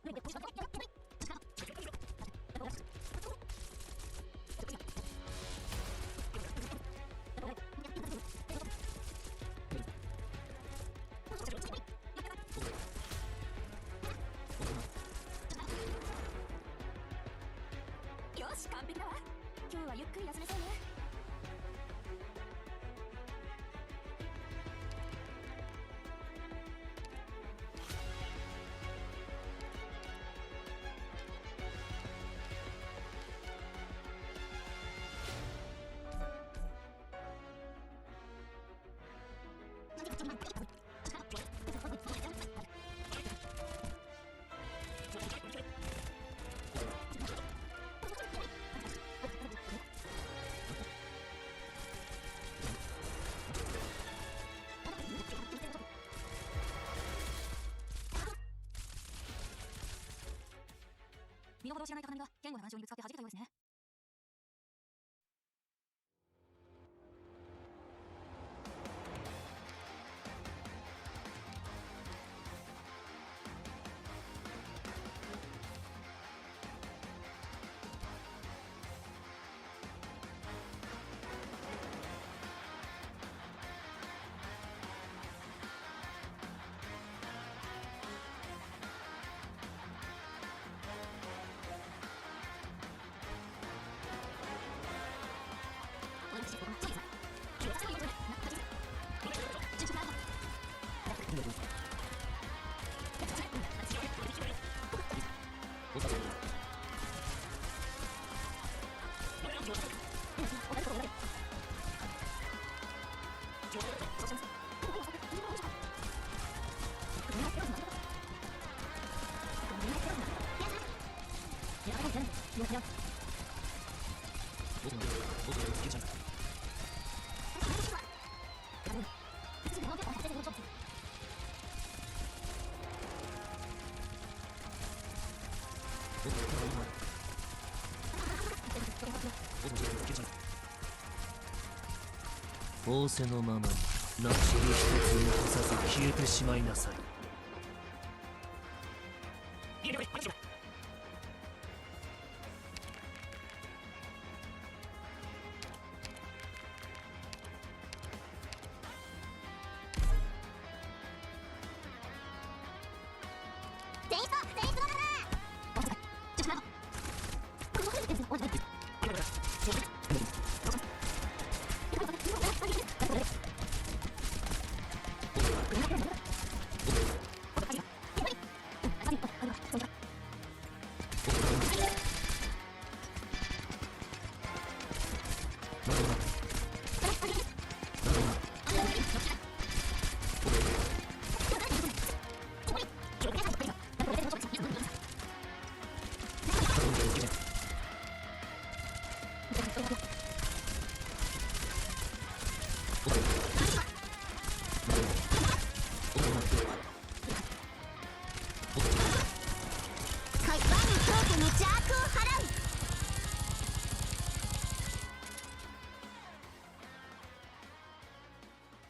よし、完璧だわ。今日はゆっくり休めそうね。見どころを知らない高波が言語の話をぶつかって弾けたようですね。仰せのままにナチル一つ残さず消えてしまいなさい。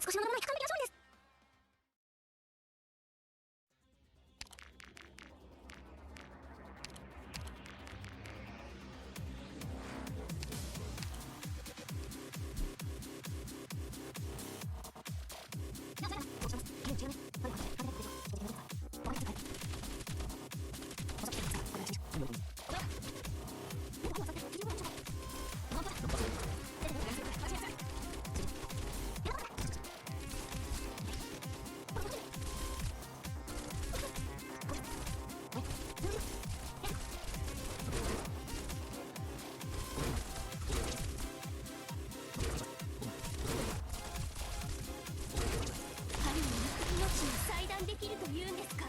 少しのものの完璧な勝利です。裁断できるというんですか。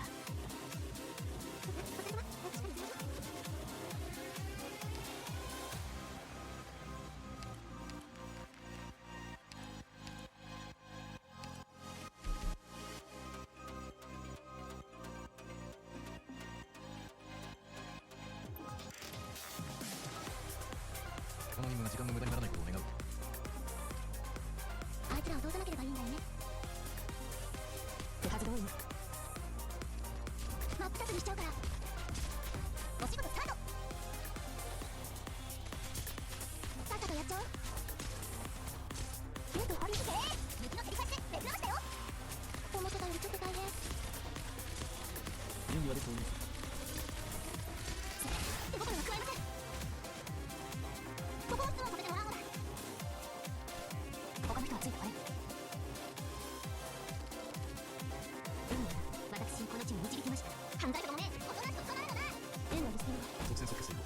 この任務が時間の無駄にならないことを願う。あいつらを通さなければいいんだよね。手数通りに真っ二つにしちゃうから。長ヒント掘り付け雪の照り返し出直したよ。思ってたよりちょっと大変。準備はできております。手心が加えません。ここを質問させてもらうのだ。他の人はついてこれ。私この地に導きました。犯罪者の目おとなしく捕まるのだ。縁のリスティング即戦即決成功。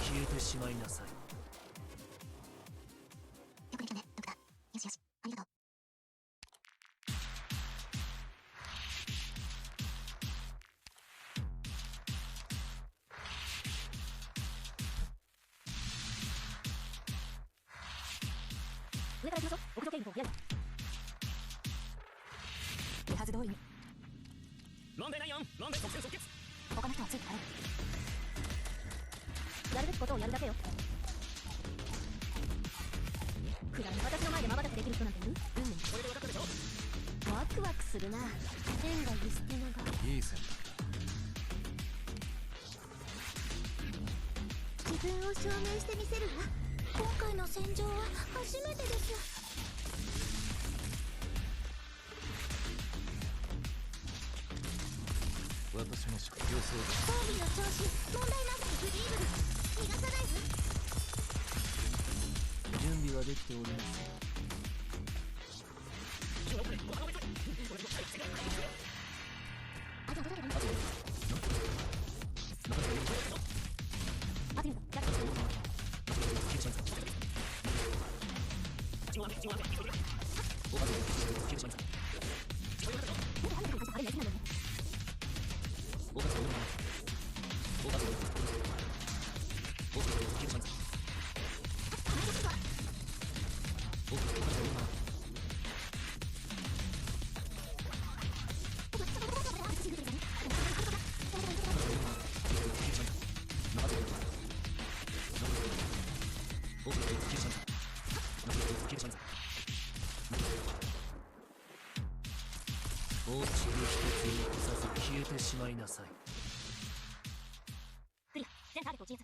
消えてしまいなさい。よくできたね、ドクター。よしよし、ありがとう。上から行きましょう。屋上警備をやる。手はず通りに。問題ないよ。問題即戦即決。他の人はついてこれ。やるべきことをやるだけよ。くだらに私の前で瞬くできる人なんている？これで分かったでしょ。ワクワクするな。天がリスティナがいい戦自分を証明してみせるわ。今回の戦場は初めてです。私のしか予想装備の調子問題なくフリーブル逃がさないわ。準備はできております。あとどれだろう。あと落ちる一つにこさず消えてしまいなさい。クリア。全ターゲットを鎮圧。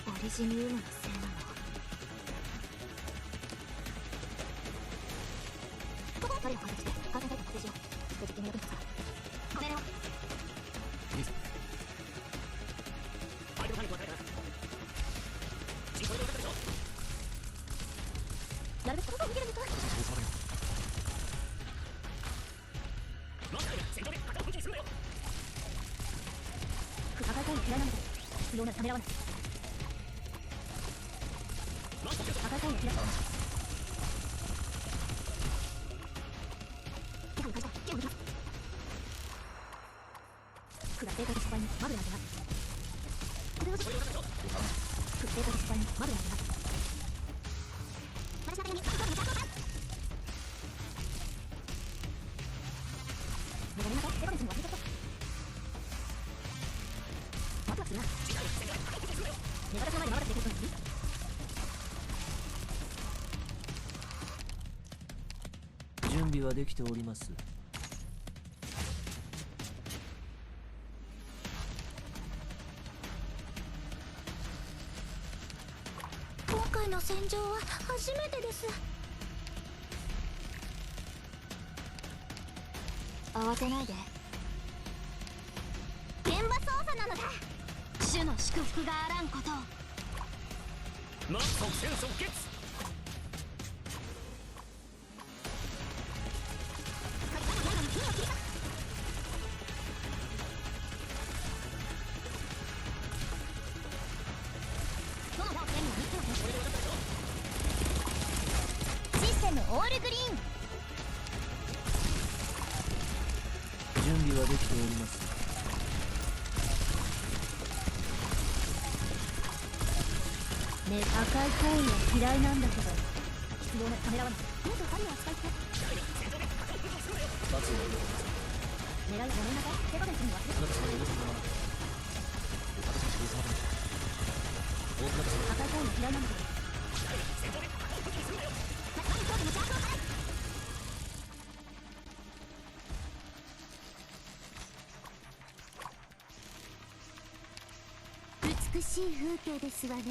オリジニウムのせいなの。トレを観察して感染対策を確定しよう。敵に役に立つから。ご命令を。いい戦相手のターゲットを与えたな。実行で分かったでしょ。やるべきことを逃げるんですか。そうされるマスターが戦場で肩を武器にするんだよ。戦いたいの嫌いなので必要ならためらわない。戦いたいの嫌い。手を貸した。手を抜きます。苦が正解と失敗にマルなんてない。これを苦が正解と失敗にマルなんてない。私の手にどうぞ向かってください。ごめんなさい。セカンドに忘れちゃった。ワクワクするな。寝私の前で瞬くできる人なんている？準備はできております。今回の戦場は初めてです。慌てないで。現場操作なのだ。主の祝福があらんことを。ま即戦即決。システムオールグリーン。準備はできております。ね、赤いコーンは嫌いなんだけど。失望のためらわない。もっと針を扱いって。罰を受けます。狙いごめんなさい。手加減するの忘れあなた様のお望みのまま私の仕事様で大方様赤いコーンは嫌いなんだけど。美しい風景ですわね。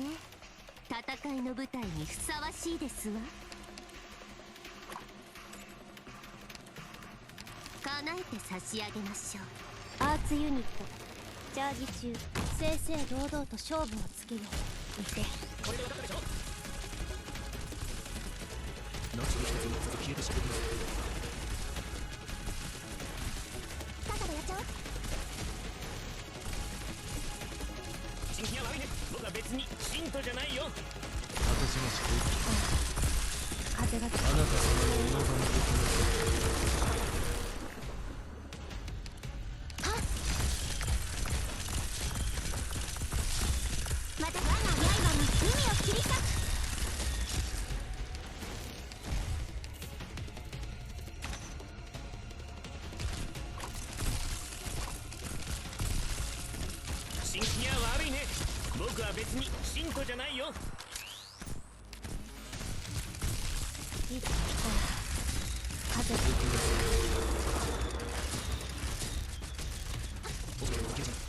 戦いの舞台にふさわしいですわ。叶えて差し上げましょう。アーツユニットチャージ中。正々堂々と勝負をつけよう。いてこれで分かったでしょ。ナチュラル一つに消えてしまいます。さっさとやっちゃおう。新規は悪いね。僕は別に信徒じゃないよ。私もし風があなた様のお望みできます。また我が刃に海を切り裂く。新規は悪いね。僕は別に信徒じゃないよ。いつ風が僕は受けます。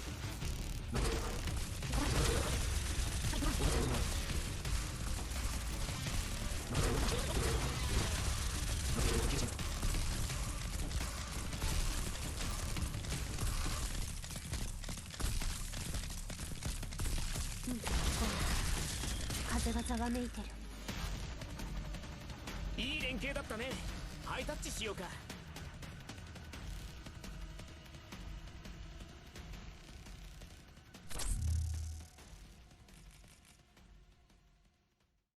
風がざわめいてる。いい連携だったね。ハイタッチしようか。